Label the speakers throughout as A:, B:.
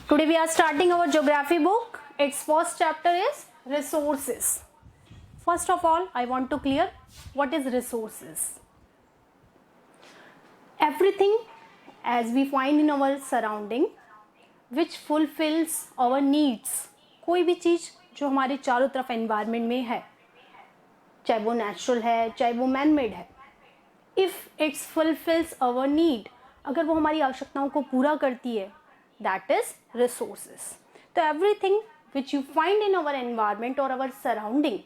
A: Today we are starting our geography book. Its first chapter is resources. First of all, I want to clear what is resources. Everything as we find in our surrounding which fulfills our needs. कोई भी चीज जो हमारे चारों तरफ environment में है, चाहे वो नेचुरल है चाहे वो मैन मेड है, if it's fulfils our need, अगर वो हमारी आवश्यकताओं को पूरा करती है, दैट इज रिसोर्सेस. तो everything which you find in our environment और our surrounding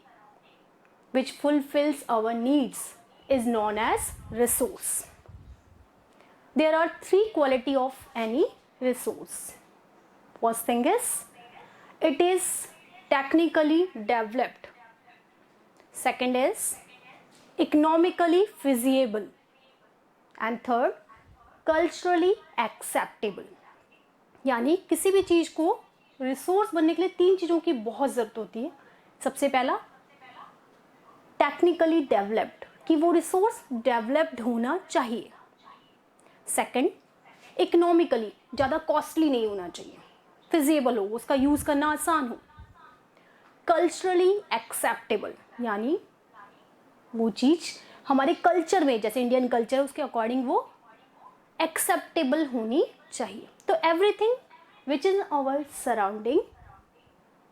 A: which fulfills our needs is known as resource. There are three qualities of any resource. First thing is it is technically developed. Second is economically feasible. And third, culturally acceptable. यानी किसी भी चीज को resource बनने के लिए तीन चीजों की बहुत जरूरत होती है. सबसे पहला टेक्निकली डेवलप्ड, कि वो रिसोर्स डेवलप्ड होना चाहिए. सेकंड, इकोनॉमिकली ज़्यादा कॉस्टली नहीं होना चाहिए, फिजिबल हो, उसका यूज़ करना आसान हो. कल्चरली एक्सेप्टेबल, यानी वो चीज़ हमारे कल्चर में, जैसे इंडियन कल्चर उसके अकॉर्डिंग वो एक्सेप्टेबल होनी चाहिए. तो everything which is our surrounding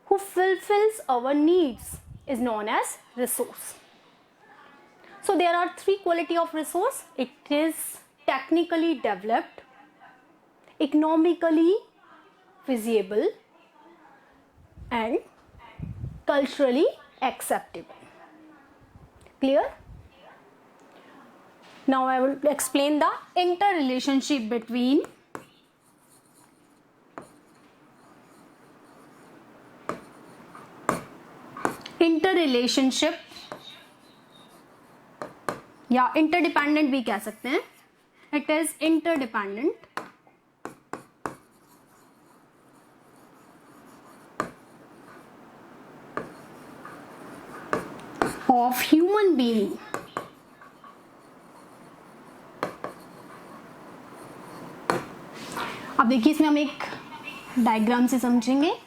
A: who fulfils our needs is known as resource. So there are three quality of resource. It is technically developed, economically feasible and culturally acceptable. Clear? Now I will explain the interrelationship between interrelationship या interdependent भी कह सकते हैं. It is interdependent of human being. अब देखिए इसमें हम एक डायग्राम से समझेंगे.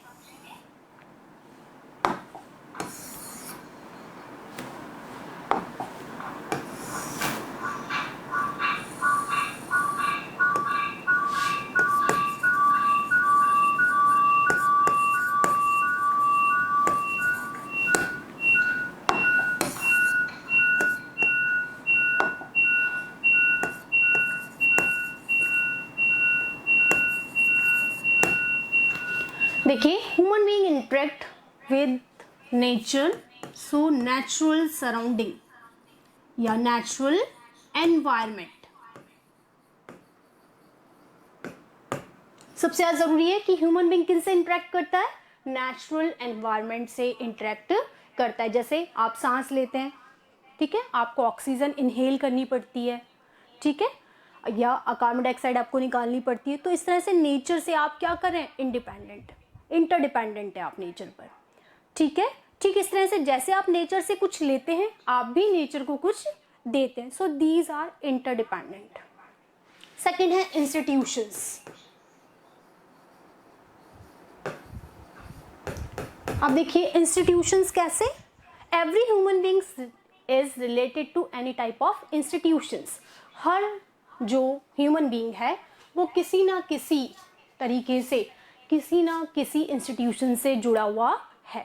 A: देखिए, human being interact with nature, so natural surrounding या नेचुरल एनवायरनमेंट. सबसे ज्यादा जरूरी है कि ह्यूमन बीइंग किन से इंटरेक्ट करता है, नेचुरल एनवायरनमेंट से इंटरेक्ट करता है. जैसे आप सांस लेते हैं, ठीक है, आपको ऑक्सीजन इनहेल करनी पड़ती है, ठीक है, या कार्बन डाइऑक्साइड आपको निकालनी पड़ती है. तो इस तरह से नेचर से आप क्या कर रहे हैं, इंडिपेंडेंट, इंटरडिपेंडेंट है आप नेचर पर, ठीक है. ठीक इस तरह से जैसे आप नेचर से कुछ लेते हैं, आप भी नेचर को कुछ देते हैं. So these are interdependent. Second है इंस्टीट्यूशंस. अब देखिए इंस्टीट्यूशंस कैसे. Every human beings is related to any type of institutions. हर जो ह्यूमन बीइंग है वो किसी ना किसी तरीके से किसी ना किसी इंस्टीट्यूशन से जुड़ा हुआ है.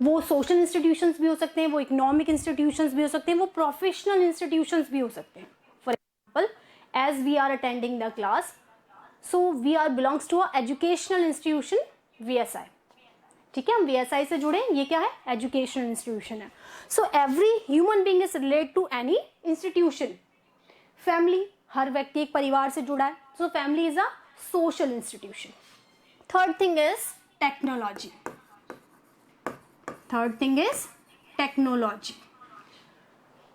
A: वो सोशल इंस्टीट्यूशंस भी हो सकते हैं, वो इकोनॉमिक इंस्टीट्यूशंस भी हो सकते हैं, वो प्रोफेशनल इंस्टीट्यूशंस भी हो सकते हैं. For example, as we are attending the class, so we are belongs to a educational institution VSI. ठीक है, हम VSI से जुड़े, ये क्या है, एजुकेशनल इंस्टीट्यूशन है. So every human being is related to any institution. Family, हर व्यक्ति एक परिवार से जुड़ा है, so family is a social institution. Third thing is technology. Third thing is technology.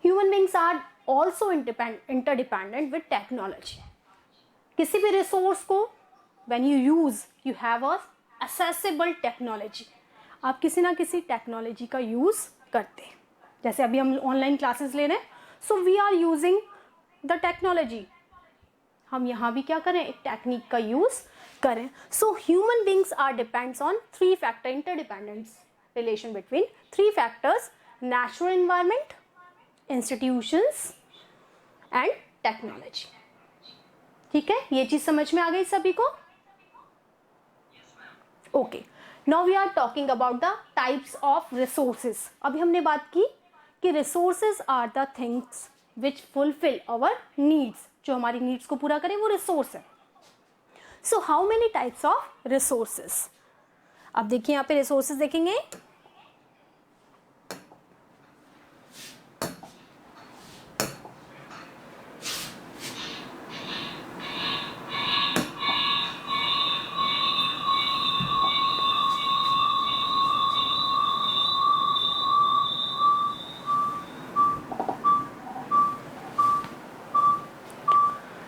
A: Human beings are also interdependent with technology. किसी भी resource को when you use, you have a accessible technology. आप किसी ना किसी टेक्नोलॉजी का use करते हैं. जैसे अभी हम ऑनलाइन क्लासेस ले रहे हैं, so we are using the technology. हम यहाँ भी क्या करें, एक टेक्निक का यूज करें. So human beings are depends on 3 factor, interdependence relation between 3 factors, natural environment, institutions and technology. ठीक है, ये चीज समझ में आ गई सभी को? Okay, now we are talking about the types of resources. अभी हमने बात की कि resources are the things which fulfil our needs, जो हमारी नीड्स को पूरा करें वो रिसोर्स है. So how many types of resources? अब देखिए यहाँ पे रिसोर्सेज देखेंगे.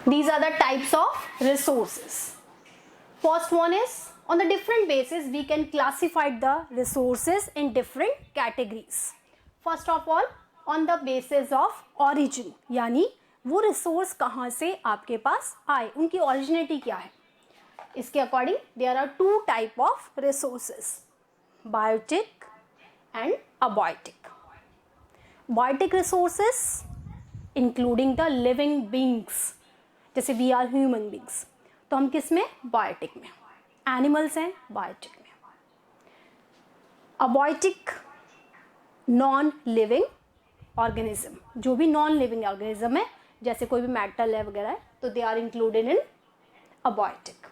A: These are the types of resources. First one is, on the different basis we can classify the resources in different categories. First of all, on the basis of origin, यानी वो resource कहाँ से आपके पास आए, उनकी originality क्या है. इसके according there are 2 type of resources, biotic and abiotic. Biotic resources including the living beings, जैसे वी आर ह्यूमन बींग्स, तो हम किस में, बायोटिक में. एनिमल्स हैं बायोटिक में. अबायोटिक, नॉन लिविंग ऑर्गेनिज्म, जो भी नॉन लिविंग ऑर्गेनिज्म है, जैसे कोई भी मेटल है वगैरह है, तो they are included in abiotic.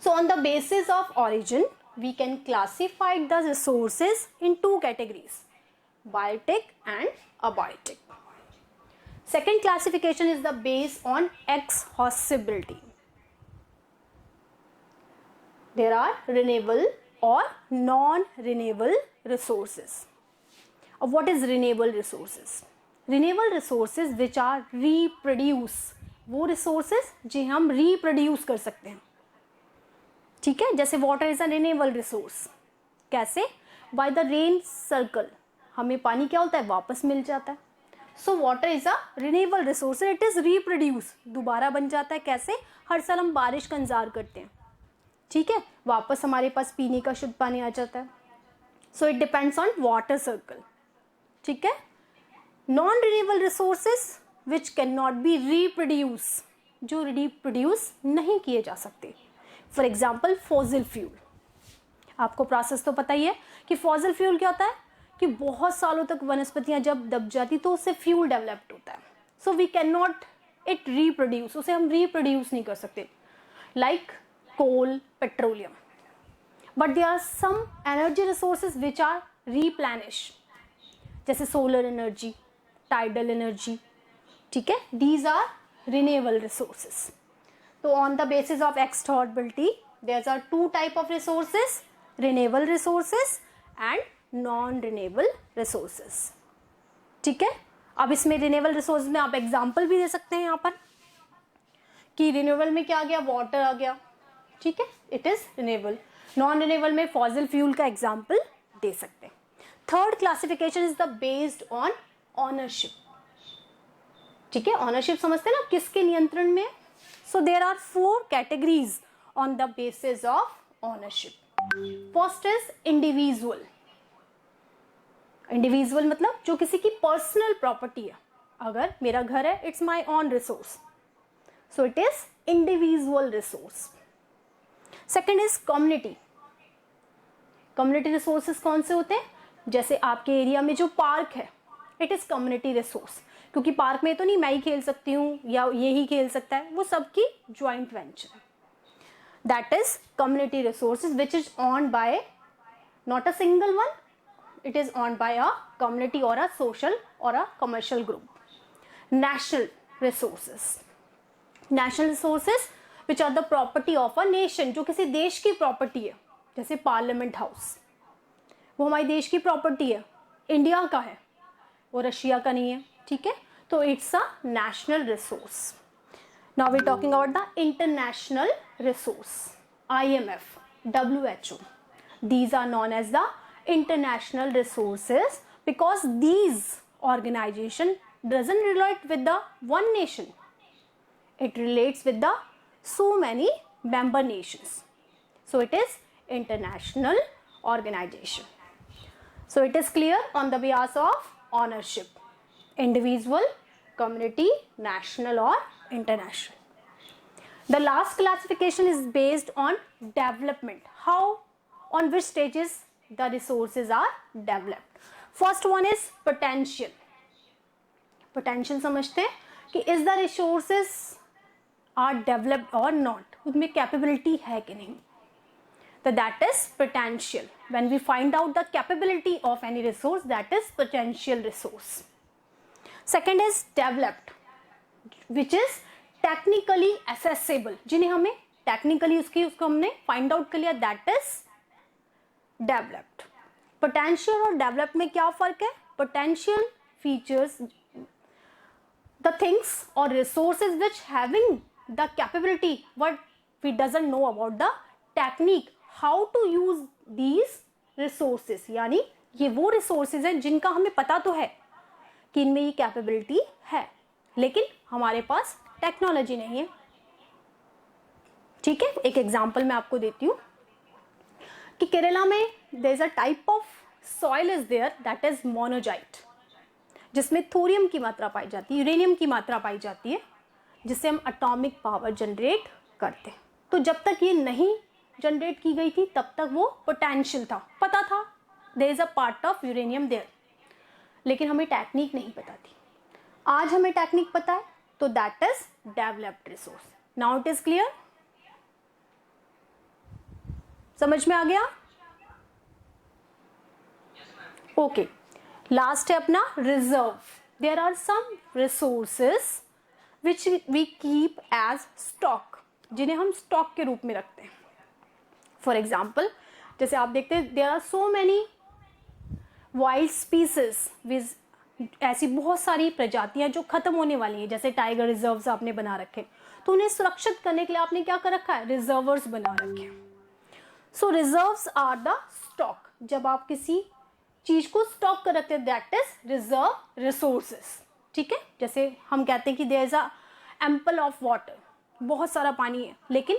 A: So on the basis of origin we can classify the resources in 2 categories, biotic and abiotic. Second classification is the based on exhaustibility. There are renewable or non-renewable resources. What is renewable resources? Renewable resources which are reproduce. वो resources जो हम reproduce कर सकते हैं. ठीक है, जैसे water is a renewable resource. कैसे? By the rain circle. हमें पानी क्या होता है, वापस मिल जाता है. So water is a renewable resource, it is reproduce, दोबारा बन जाता है. कैसे? हर साल हम बारिश का इंतजार करते हैं, ठीक है, वापस हमारे पास पीने का शुद्ध पानी आ जाता है. So it depends on water circle. ठीक है. Non renewable resources which can not be reproduce, जो रिप्रोड्यूस नहीं किए जा सकते. For example fossil fuel. आपको प्रोसेस तो पता ही है कि फॉसिल फ्यूल क्या होता है, कि बहुत सालों तक वनस्पतियां जब दब जाती तो उससे फ्यूल डेवलप्ड होता है. So we can not it reproduce, उसे हम रिप्रोड्यूस नहीं कर सकते. Like coal, petroleum. But there are some energy resources which are replenish, जैसे सोलर एनर्जी, टाइडल एनर्जी. ठीक है, दीज आर रिन्यूएबल रिसोर्सेज. तो on the basis of exhaustibility there are 2 type of resources, renewable resources and non renewable resources. ठीक है. अब इसमें renewable resource में आप एग्जांपल भी दे सकते हैं यहाँ पर, कि रिन्यूएबल में क्या आ गया, वाटर आ गया. ठीक है, it is renewable. Non renewable में फॉसिल फ्यूल का एग्जांपल दे सकते हैं. Third classification is the based on ownership. ठीक है, ऑनरशिप समझते हैं ना, किसके नियंत्रण में. So there are 4 categories on the basis of ownership. First is individual. Individual मतलब जो किसी की पर्सनल प्रॉपर्टी है. अगर मेरा घर है, it's my on resource, so it is individual resource. Second is community. Community resources कौन से होते हैं, जैसे आपके एरिया में जो पार्क है, इट इज कम्युनिटी रिसोर्स, क्योंकि पार्क में तो नहीं मैं ही खेल सकती हूँ या ये ही खेल सकता है, वो सबकी ज्वाइंट वेंचर है. That is community resources which is owned by not a single one, it is owned by a community or a social or a commercial group. National resources. National resources which are the property of a nation, जो किसी देश की property है, जैसे parliament house, वो हमारे देश की प्रॉपर्टी है, इंडिया का है, वो रशिया का नहीं है. ठीक है, तो it's a national resource. Now we talking about the international resource. IMF, WHO, these are known as the international resources because these organization doesn't relate with the one nation. It relates with the so many member nations. So it is international organization. So it is clear on the basis of ownership, individual, community, national or international. The last classification is based on development. How, on which stages the resources are developed. First one is potential. Potential समझते हैं कि is the resources are developed or not, उनमें capability है कि नहीं. So that is potential. When we find out the capability of any resource, that is potential resource. Second is developed, which is technically accessible. जिन्हें हमें technically उसको हमने find out कर लिया, that is developed. Potential और developed में क्या फर्क है? Potential features the things or resources which having the capability, what we doesn't know about the technique how to use these resources. यानी ये वो resources हैं जिनका हमें पता तो है कि इनमें ये कैपेबिलिटी है, लेकिन हमारे पास टेक्नोलॉजी नहीं है. ठीक है, एक एग्जांपल मैं आपको देती हूँ कि केरला में there is a type of soil is there that is monazite, जिसमें थोरियम की मात्रा पाई जाती है, यूरेनियम की मात्रा पाई जाती है, जिससे हम एटॉमिक पावर जनरेट करते हैं. तो जब तक ये नहीं जनरेट की गई थी तब तक वो पोटेंशियल था, पता था there is a part of uranium there, लेकिन हमें टेक्निक नहीं पता थी. आज हमें टेक्निक पता है, तो that is developed resource. Now it is clear, समझ में आ गया? ओके, लास्ट है अपना reserve. There are some resources which we keep as stock, जिन्हें हम स्टॉक के रूप में रखते हैं. फॉर एग्जाम्पल, जैसे आप देखते हैं there are so many wild species which, ऐसी बहुत सारी प्रजातियां जो खत्म होने वाली हैं, जैसे टाइगर रिजर्व्स आपने बना रखे, तो उन्हें सुरक्षित करने के लिए आपने क्या कर रखा है? रिजर्वर्स बना रखे हैं. सो रिजर्व्स आर द स्टॉक. जब आप किसी चीज को स्टॉक कर रखते हैं, दैट इज रिजर्व रिसोर्सेस. ठीक है, जैसे हम कहते हैं कि there is a ample of water, बहुत सारा पानी है, लेकिन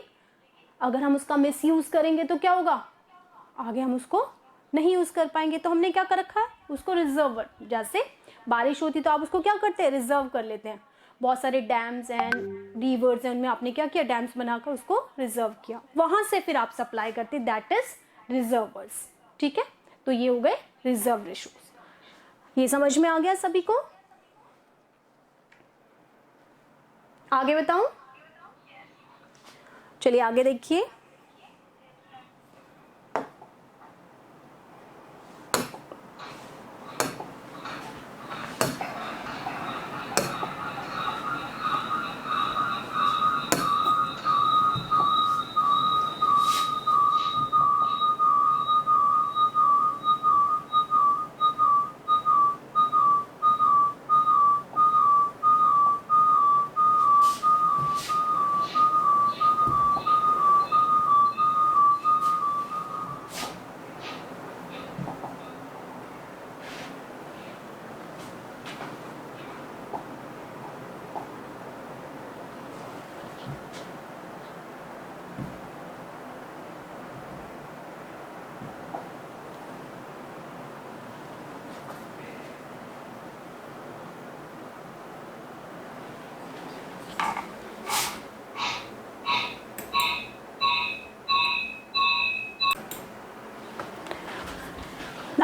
A: अगर हम उसका मिस यूज करेंगे तो क्या होगा? आगे हम उसको नहीं यूज कर पाएंगे. तो हमने क्या कर रखा है? उसको रिजर्वर. जैसे बारिश होती तो आप उसको क्या करते हैं? रिजर्व कर लेते हैं. बहुत सारे डैम्स एंड रिवर्स हैं, उनमें आपने क्या किया? डैम्स बनाकर उसको रिजर्व किया, वहां से फिर आप सप्लाई करते, दैट इज रिजर्वर्स. ठीक है, तो ये हो गए रिजर्व रिसोर्स. ये समझ में आ गया सभी को? आगे बताऊं? चलिए आगे देखिए.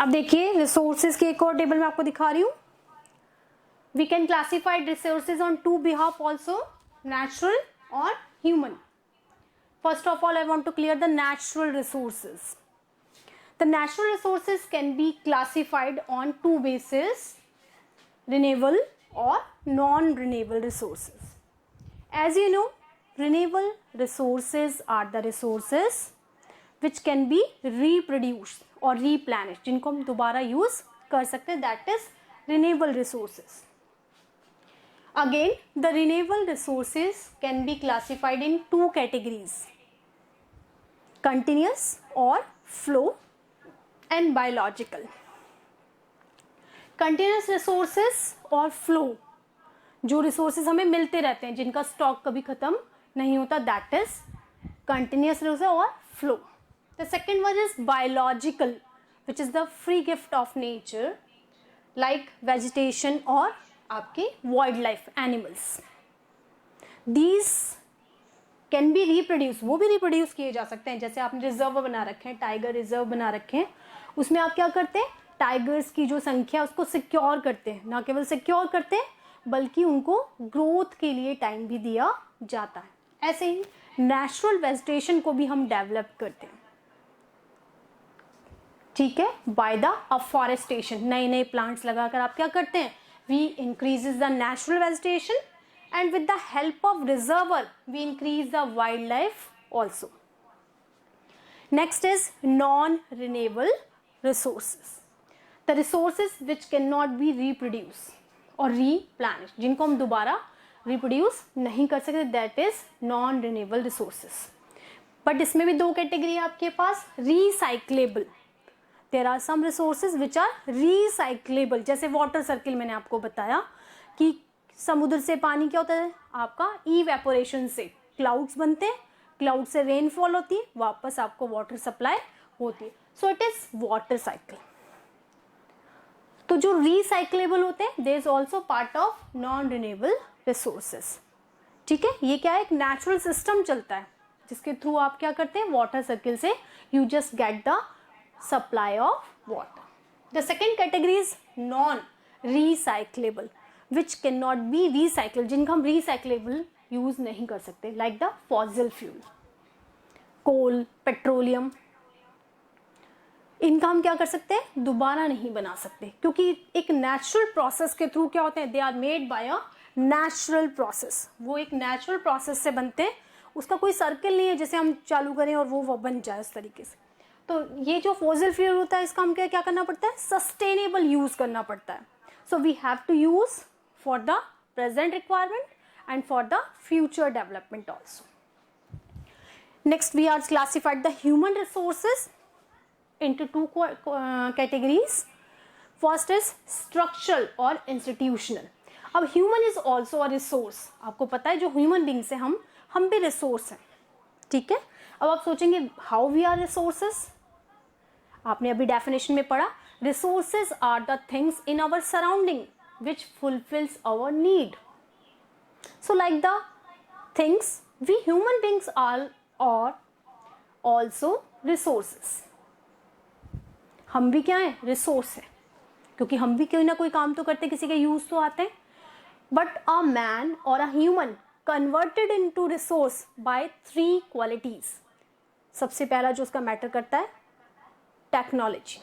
A: अब देखिए रिसोर्सेज की एक और टेबल मैं आपको दिखा रही हूं. We can classified resources on two behalf also, natural और human. First of all I want to clear the natural resources. The natural resources can be classified on two basis, renewable और non renewable resources. As you know, renewable resources are the resources which can be reproduced और replenished, जिनको हम दोबारा use कर सकते हैं, that is renewable resources. Again, the renewable resources can be classified in two categories: continuous or flow and biological. Continuous resources or flow, जो resources हमें मिलते रहते हैं, जिनका स्टॉक कभी खत्म नहीं होता, दैट इज कंटिन्यूस रिसोर्स और flow. The second one is biological, which is the free gift of nature, like vegetation और आपके wild life animals. These can be reproduce, वो भी रिप्रोड्यूस किए जा सकते हैं. जैसे आपने रिजर्व बना रखे हैं, टाइगर रिजर्व बना रखे हैं, उसमें आप क्या करते हैं, टाइगर्स की जो संख्या उसको सिक्योर करते हैं. ना केवल सिक्योर करते हैं बल्कि उनको ग्रोथ के लिए टाइम भी दिया जाता है. ऐसे ही नेचुरल वेजिटेशन को भी हम डेवलप करते हैं. ठीक है, बाय द अफॉरेस्टेशन, नए नए प्लांट्स लगाकर आप क्या करते हैं, we increases the natural vegetation and with the help of reservoir we increase the wildlife also. Next is non-renewable resources, the resources which cannot be reproduced or replenished, जिनको हम दोबारा reproduce नहीं कर सकते, that is non-renewable resources. but इसमें भी दो category है आपके पास, recyclable. there are some resources which are recyclable, जैसे वाटर सर्किल मैंने आपको बताया कि समुद्र से पानी क्या होता है आपका, इवेपोरेशन से क्लाउड्स बनते हैं, क्लाउड से रेनफॉल होती है, वापस आपको वाटर सप्लाई होती है. So it is water cycle. तो जो रिसाइक्लेबल होते हैं, there is also part of non renewable resources. ठीक है, ये क्या है, एक नेचुरल सिस्टम चलता है जिसके थ्रू आप क्या करते हैं, वाटर सर्किल से you just get the supply of water. The second category is non recyclable, which cannot be recycled, जिनका हम recyclable यूज नहीं कर सकते, like the fossil fuel, coal, petroleum, इनका हम क्या कर सकते हैं, दोबारा नहीं बना सकते, क्योंकि एक नेचुरल प्रोसेस के थ्रू क्या होते हैं, they are made by a natural process. वो एक नेचुरल प्रोसेस से बनते हैं, उसका कोई सर्कल नहीं है जिसे हम चालू करें और वो बन जाए उस तरीके से. तो ये जो फॉसिल फ्यूल होता है, इसका हम क्या करना पड़ता है, सस्टेनेबल यूज करना पड़ता है. So we have to use for the present requirement and for the future development also. Next we are classified the human resources into two categories. First is structural or institutional. अब human is also a resource. आपको पता है जो human beings है, हम भी resource हैं. ठीक है, अब आप सोचेंगे how we are resources. आपने अभी definition में पढ़ा, resources are the things in our surrounding which fulfills our need. So like the things, we human beings are also resources. हम भी क्या है, रिसोर्स है, क्योंकि हम भी कोई ना कोई काम तो करते, किसी के यूज तो आते हैं. बट अ मैन और a human converted into resource bye 3 qualities. सबसे पहला जो उसका मैटर करता है, टेक्नोलॉजी,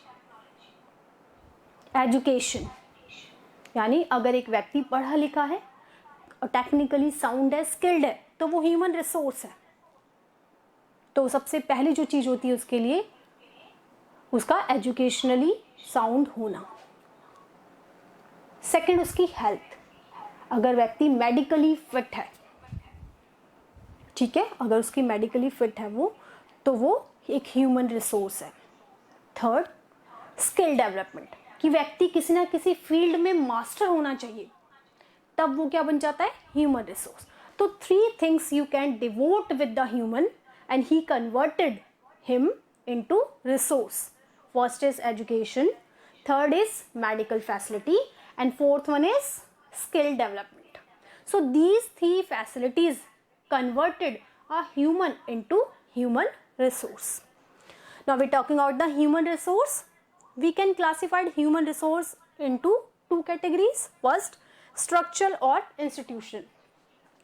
A: एजुकेशन, यानी अगर एक व्यक्ति पढ़ा लिखा है और टेक्निकली साउंड है, स्किल्ड है, तो वो ह्यूमन रिसोर्स है. तो सबसे पहली जो चीज होती है उसके लिए, उसका एजुकेशनली साउंड होना. सेकंड उसकी हेल्थ, अगर व्यक्ति मेडिकली फिट है, ठीक है, अगर उसकी मेडिकली फिट है वो, तो वो एक ह्यूमन रिसोर्स है. थर्ड स्किल डेवलपमेंट, कि व्यक्ति किसी ना किसी फील्ड में मास्टर होना चाहिए, तब वो क्या बन जाता है, ह्यूमन रिसोर्स. तो 3 things you can devote with the human and he converted him into resource. First is education, third is medical facility and fourth one is skill development. So these 3 facilities converted a human into human resource. Now we're talking about the human resource. We can classify human resource into 2 categories. First, structural or institutional.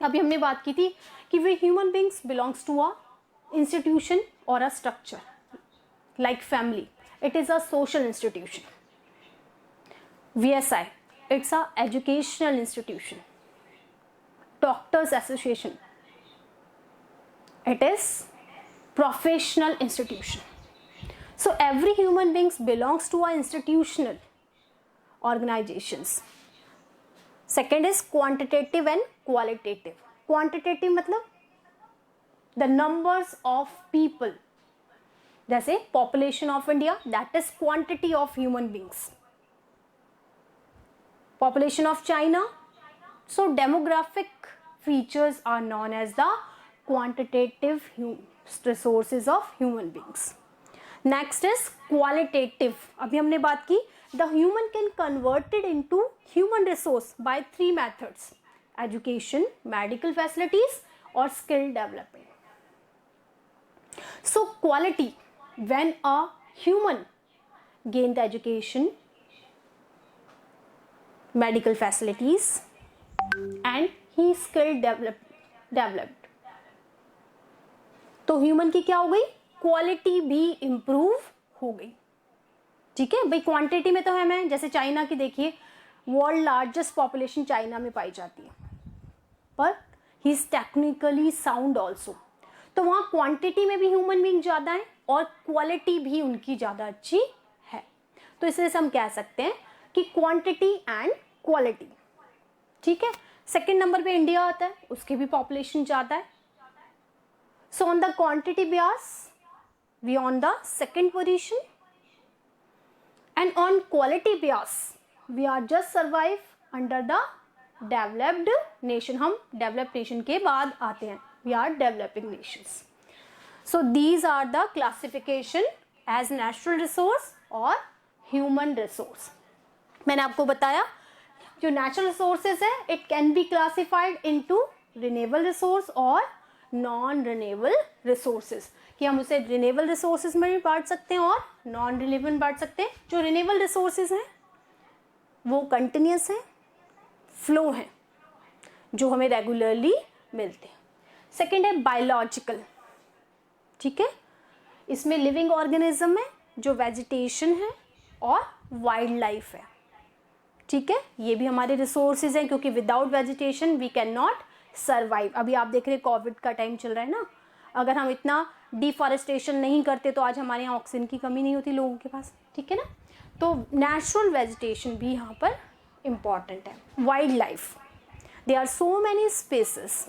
A: अभी हमने बात की थी कि we human beings belongs to a institution or a structure, like family. It is a social institution. VSI, it's a educational institution. Doctors Association, it is professional institution. So every human beings belongs to a institutional organizations. Second is quantitative and qualitative. Quantitative मतलब the numbers of people, जैसे population of India, that is quantity of human beings. Population of China, So demographic features are known as the quantitative resources of human beings. Next is qualitative. अभी हमने बात की the human can converted into human resource by 3 methods: education, medical facilities or skill development. So quality, when a human gain the education, medical facilities and he skill developed, तो human की क्या हो गई, quality भी improve हो गई. ठीक है भाई, क्वांटिटी में तो है मैं, जैसे चाइना की देखिए, वर्ल्ड लार्जेस्ट पॉपुलेशन चाइना में पाई जाती है, पर he is technically sound also. तो वहां क्वांटिटी में भी ह्यूमन बीइंग ज्यादा है और क्वालिटी भी उनकी ज्यादा अच्छी है. तो इसलिए हम कह सकते हैं कि क्वांटिटी एंड क्वालिटी. ठीक है, सेकंड नंबर पे इंडिया आता है, उसकी भी पॉपुलेशन ज्यादा है. So on the quantity base we on the second position, and on quality bias we are just survive under the developed nation. हम developed nation के बाद आते हैं, we are developing nations. So these are the classification as natural resource और human resource. मैंने आपको बताया जो natural resources है it can be classified into renewable resource और नॉन रिन्यूएबल रिसोर्सेज, कि हम उसे रिन्यूएबल रिसोर्सेज में भी बांट सकते हैं और नॉन रिन्यूएबल में बांट सकते हैं. जो रिन्यूएबल रिसोर्सेज हैं वो कंटिन्यूस हैं, फ्लो हैं, जो हमें रेगुलरली मिलते हैं. सेकेंड है बायोलॉजिकल. ठीक है, इसमें लिविंग ऑर्गेनिज्म है, जो वेजिटेशन है और वाइल्ड लाइफ है. ठीक है, ये भी हमारे रिसोर्सेज हैं, क्योंकि without vegetation we can not survive. अभी आप देख रहे हैं कोविड का टाइम चल रहा है ना, अगर हम इतना डिफॉरेस्टेशन नहीं करते तो आज हमारे यहाँ ऑक्सीजन की कमी नहीं होती लोगों के पास. ठीक है ना, तो नेचुरल वेजिटेशन भी यहाँ पर इम्पॉर्टेंट है. Wild life, they are so many species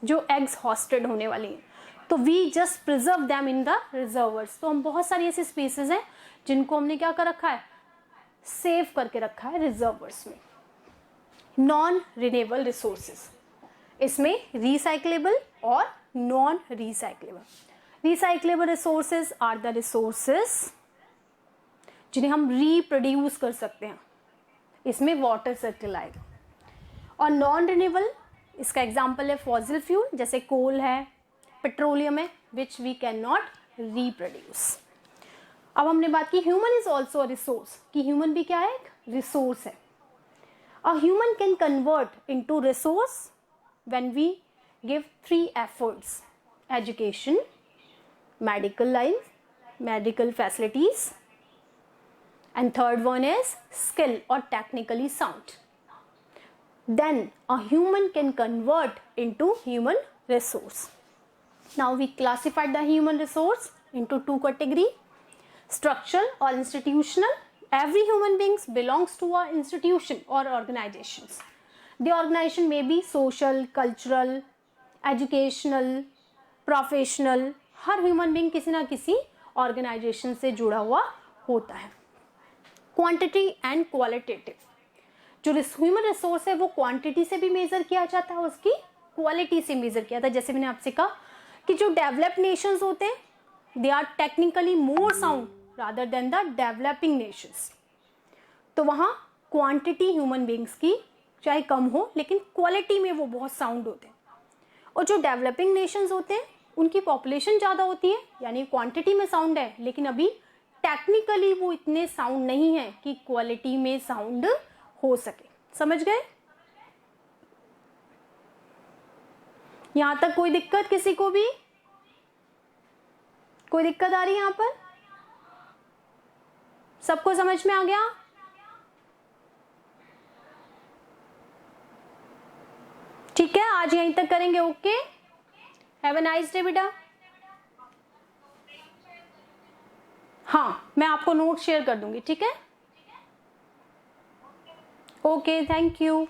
A: जो एग्जॉस्टेड होने वाली हैं, तो we just preserve them in the reservoirs. तो हम बहुत सारी ऐसी स्पेसेस हैं जिनको हमने क्या कर रखा है, सेव करके रखा है रिजर्वर्स में. नॉन रिन्यूएबल रिसोर्सेज, इसमें रिसाइक्लेबल और non recyclable. Recyclable resources are the resources जिन्हें हम रिप्रोड्यूस कर सकते हैं, इसमें वाटर सर्कल आएगा. और नॉन रिन्यूएबल, इसका एग्जांपल है फॉसिल फ्यूल, जैसे कोल है, पेट्रोलियम है, which we can not reproduce. अब हमने बात की human is also a resource, कि ह्यूमन भी क्या है, एक रिसोर्स है. A human can convert into resource when we give 3 efforts: education, medical life, medical facilities, and third one is skill or technically sound. Then a human can convert into human resource. Now we classified the human resource into 2 categories: structural or institutional. Every human being belongs to a institution or organizations. The organization may be social, cultural, educational, professional. Her human being किसी ना किसी organisation से जुड़ा हुआ होता है. Quantity and qualitative, जो human resource है वो क्वांटिटी से भी मेजर किया जाता है, उसकी क्वालिटी से मेजर किया जाता है. जैसे मैंने आपसे कहा कि जो डेवलप्ड नेशंस होते हैं they are technically more sound rather than the developing nations. तो वहाँ क्वांटिटी ह्यूमन बीइंग्स की चाहे कम हो, लेकिन क्वालिटी में वो बहुत साउंड होते हैं. और जो डेवलपिंग नेशंस होते हैं उनकी पॉपुलेशन ज़्यादा होती है, यानी क्वांटिटी में साउंड है, लेकिन अभी टेक्निकली वो इतने साउंड नहीं है कि क्वालिटी में साउंड हो सके. समझ गए? यहां तक कोई दिक्कत किसी को भी? कोई दिक्कत आ रही है यहां पर? सबको समझ में आ गया? ठीक है, आज यहीं तक करेंगे. Okay, have a nice day बेटा. हाँ, मैं आपको नोट शेयर कर दूंगी. ठीक है, ओके, थैंक यू.